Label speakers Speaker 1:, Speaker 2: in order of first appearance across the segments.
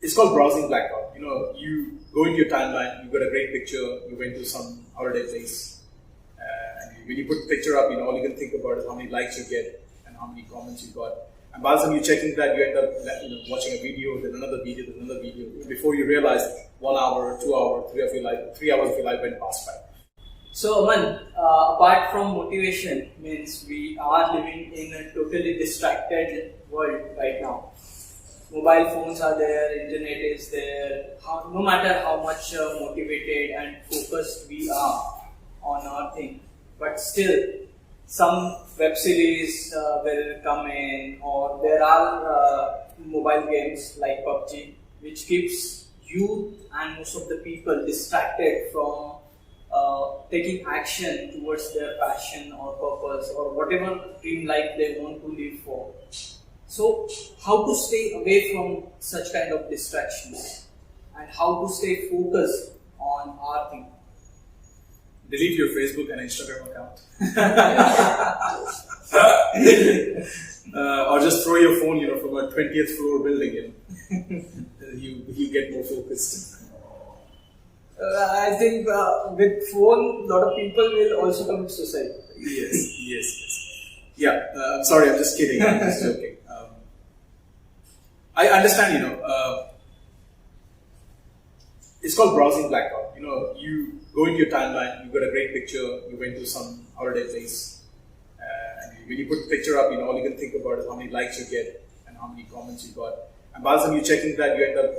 Speaker 1: It's called browsing blackout. You go into your timeline, you've got a great picture, you went to some holiday place, and when you put the picture up, all you can think about is how many likes you get and how many comments you got. And by the time you're checking that, you end up watching a video, then another video, then another video. Before you realize 1 hour, 2 hours, 3 hours of your life went past by.
Speaker 2: So Aman, apart from motivation, means we are living in a totally distracted world right now. Mobile phones are there, internet is there. No matter how much motivated and focused we are on our thing, but still some web series will come in, or there are mobile games like PUBG, which keeps youth and most of the people distracted from taking action towards their passion or purpose or whatever dream life they want to live for. So, how to stay away from such kind of distractions and how to stay focused on our thing?
Speaker 1: Delete your Facebook and Instagram account. Or just throw your phone, from a 20th floor building. You get more focused.
Speaker 2: I think with phone, a lot of people will also commit suicide.
Speaker 1: Yes. Yeah, I'm sorry, I'm just kidding. I'm just joking. I understand, it's called browsing blackout. You go into your timeline, you've got a great picture, you went to some holiday place, and when you put the picture up, all you can think about is how many likes you get and how many comments you got. And by the time you're checking that, you end up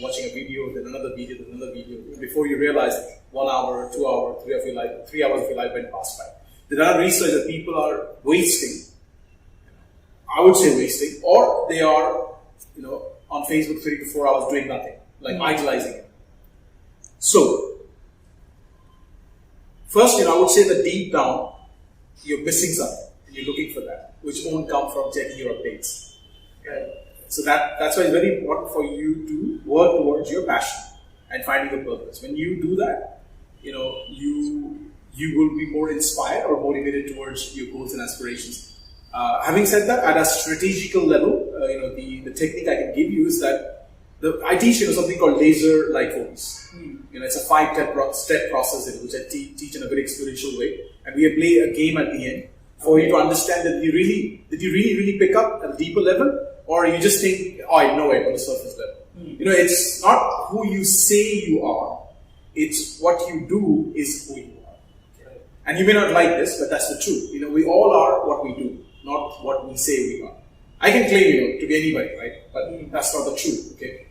Speaker 1: watching a video, then another video, then another video. Before you realize 1 hour, 2 hours, 3 hours of your life went past by. There are research that people are wasting, I would say wasting, or they are on Facebook 3 to 4 hours doing nothing, like idolizing it. So, first, I would say that deep down, you're missing something, and you're looking for that, which won't come from checking your updates. Okay? So that's why it's very important for you to work towards your passion and finding a purpose. When you do that, you will be more inspired or motivated towards your goals and aspirations. Having said that, at a strategical level, the technique I can give you is that I teach something called laser light focus. It's a 5-step process which I teach in a very experiential way, and we play a game at the end for you to understand that did you really pick up at a deeper level, or you just think, oh, I know it on the surface level. It's not who you say you are; it's what you do is who you are. Okay? And you may not like this, but that's the truth. We all are what we do, not what we say we are. I can claim, to be anybody, right? But that's not the truth, okay?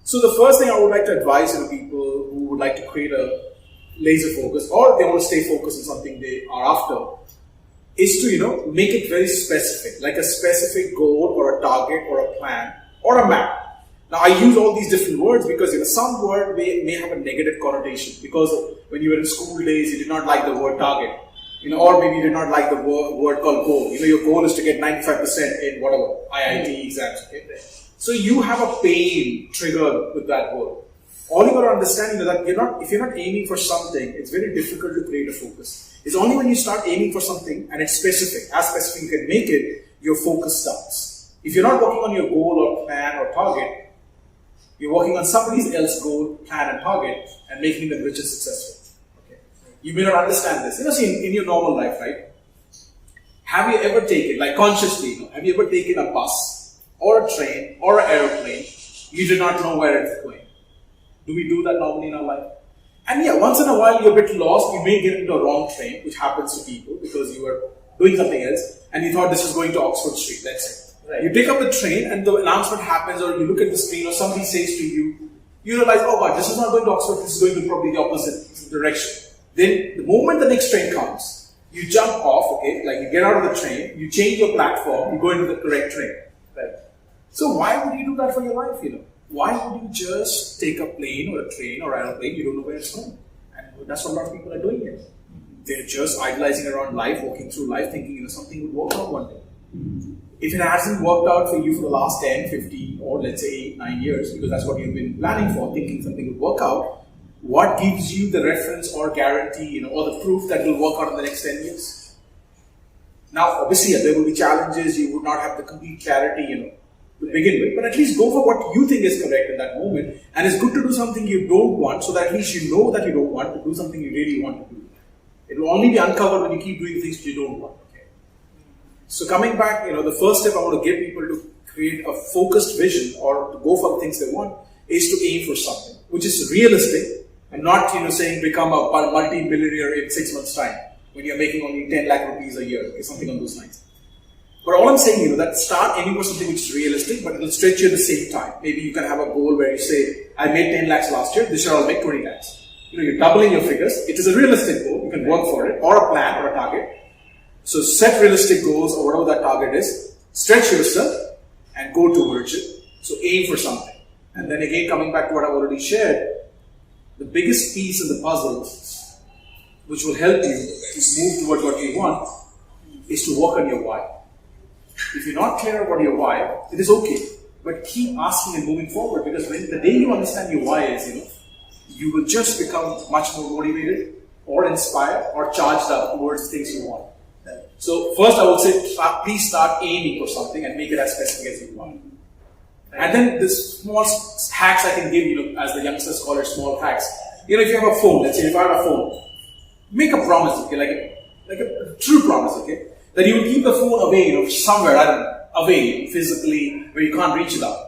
Speaker 1: So the first thing I would like to advise people who would like to create a laser focus, or they want to stay focused on something they are after, is to, make it very specific, like a specific goal or a target or a plan or a map. Now, I use all these different words because, some word may have a negative connotation, because when you were in school days, you did not like the word target. Or maybe you did not like the word called goal. Your goal is to get 95% in whatever, IIT exams, okay? So you have a pain triggered with that word. All you got to understand is that if you're not aiming for something, it's very difficult to create a focus. It's only when you start aiming for something and it's specific, as specific you can make it, your focus starts. If you're not working on your goal or plan or target, you're working on somebody else's goal, plan and target and making them rich and successful. You may not understand this. See, in your normal life, right? Have you ever taken, like consciously, have you ever taken a bus or a train or an aeroplane? You do not know where it's going. Do we do that normally in our life? And yeah, once in a while you're a bit lost. You may get into a wrong train, which happens to people because you were doing something else and you thought this is going to Oxford Street. That's it. Right. You pick up the train and the announcement happens, or you look at the screen, or somebody says to you, you realize, oh God, this is not going to Oxford, this is going to probably the opposite direction. Then, the moment the next train comes, you jump off, okay, like you get out of the train, you change your platform, you go into the correct train, right? So why would you do that for your life, Why would you just take a plane or a train or aeroplane, you don't know where it's going? And that's what a lot of people are doing here. They're just idolizing around life, walking through life, thinking, something would work out one day. If it hasn't worked out for you for the last 10, 15, or let's say 8, 9 years, because that's what you've been planning for, thinking something would work out, what gives you the reference or guarantee, or the proof that it will work out in the next 10 years? Now, obviously, there will be challenges. You would not have the complete clarity, to begin with, but at least go for what you think is correct at that moment. And it's good to do something you don't want, so that at least you know that you don't want to do something you really want to do. It will only be uncovered when you keep doing things you don't want. Okay? So coming back, the first step I want to get people to create a focused vision or to go for the things they want is to aim for something which is realistic and not saying become a multi-millionaire in 6 months' time when you're making only 10 lakh rupees a year, okay, something on those lines. But all I'm saying, that start aiming for something which is realistic, but it will stretch you at the same time. Maybe you can have a goal where you say, I made 10 lakhs last year, this year I'll make 20 lakhs. You're doubling your figures. It is a realistic goal. You can work for it, or a plan, or a target. So set realistic goals, or whatever that target is. Stretch yourself and go towards it. So aim for something. And then again, coming back to what I've already shared, the biggest piece in the puzzle, which will help you to move towards what you want, is to work on your why. If you're not clear about your why, it is okay. But keep asking and moving forward, because when the day you understand your why is, you will just become much more motivated or inspired or charged up towards things you want. So first I would say, please start aiming for something and make it as specific as you want. And then the small hacks I can give you, as the youngsters call it, small hacks. If you have a phone, let's say if I have a phone, make a promise, okay, like a true promise, okay, that you will keep the phone away, somewhere, I don't know, away physically where you can't reach it out.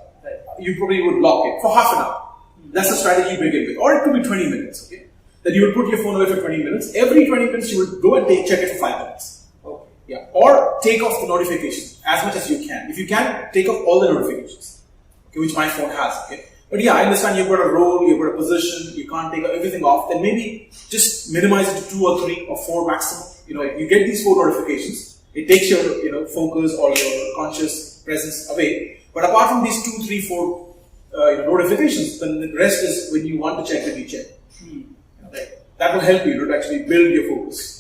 Speaker 1: You probably would lock it for half an hour. That's the strategy you begin with. Or it could be 20 minutes, okay? That you would put your phone away for 20 minutes. Every 20 minutes you would go and check it for 5 minutes. Okay. Yeah. Or take off the notifications as much as you can. If you can, take off all the notifications, okay, which my phone has, okay? But yeah, I understand you've got a role, you've got a position, you can't take everything off, then maybe just minimize it to 2 or 3 or 4 maximum. You get these 4 notifications, it takes your focus or your conscious presence away. But apart from these 2, 3, 4 notifications, then the rest is when you want to check, then you check. That will help you to actually build your focus.